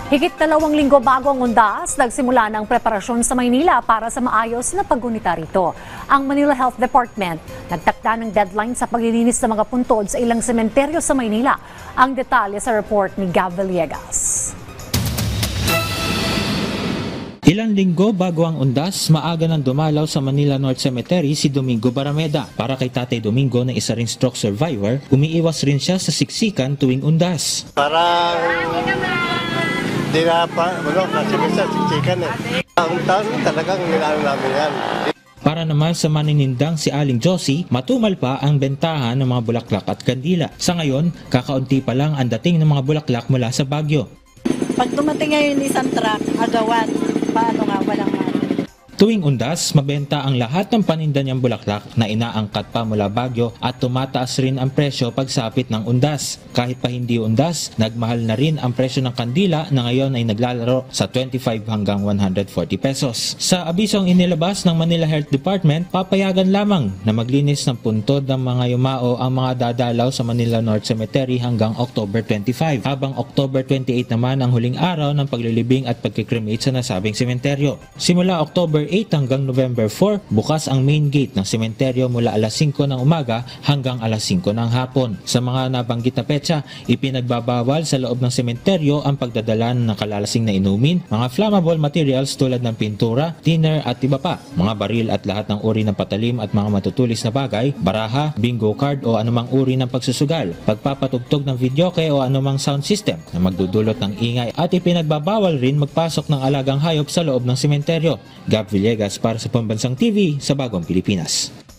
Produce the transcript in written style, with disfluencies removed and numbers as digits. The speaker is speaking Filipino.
Higit 2 linggo bago ang undas, nagsimula ng preparasyon sa Maynila para sa maayos na paggunita rito. Ang Manila Health Department nagtakda ng deadline sa paglilinis ng mga puntod sa ilang sementeryo sa Maynila. Ang detalye sa report ni Gab Villegas. Ilang linggo bago ang undas, maaga nang dumalaw sa Manila North Cemetery si Domingo Barameda. Para kay Tatay Domingo na isa ring stroke survivor, umiiwas rin siya sa siksikan tuwing undas. Parang di na pa, kasi minsan siksikan eh. Ang taon talagang nilalang namin yan. Para naman sa maninindang si Aling Josie, matumal pa ang bentahan ng mga bulaklak at kandila. Sa ngayon, kakaunti pa lang ang dating ng mga bulaklak mula sa Baguio. Pag dumating ngayon isang truck, agawan, paano nga walang mali. Tuwing undas, mabenta ang lahat ng paninda niyang bulaklak na inaangkat pa mula Baguio at tumataas rin ang presyo pagsapit ng undas. Kahit pa hindi undas, nagmahal na rin ang presyo ng kandila na ngayon ay naglalaro sa 25 hanggang 140 pesos. Sa abisong inilabas ng Manila Health Department, papayagan lamang na maglinis ng puntod ng mga yumao ang mga dadalaw sa Manila North Cemetery hanggang October 25, habang October 28 naman ang huling araw ng paglilibing at pagkikremate sa nasabing sementeryo. Simula October 8 hanggang November 4, bukas ang main gate ng sementeryo mula alas 5 ng umaga hanggang alas 5 ng hapon. Sa mga nabanggit na petsa, ipinagbabawal sa loob ng sementeryo ang pagdadala ng kalalasing na inumin, mga flammable materials tulad ng pintura, thinner at iba pa, mga baril at lahat ng uri ng patalim at mga matutulis na bagay, baraha, bingo card o anumang uri ng pagsusugal, pagpapatugtog ng videoke o anumang sound system na magdudulot ng ingay, at ipinagbabawal rin magpasok ng alagang hayop sa loob ng sementeryo. Gab Villegas para sa Pambansang TV sa Bagong Pilipinas.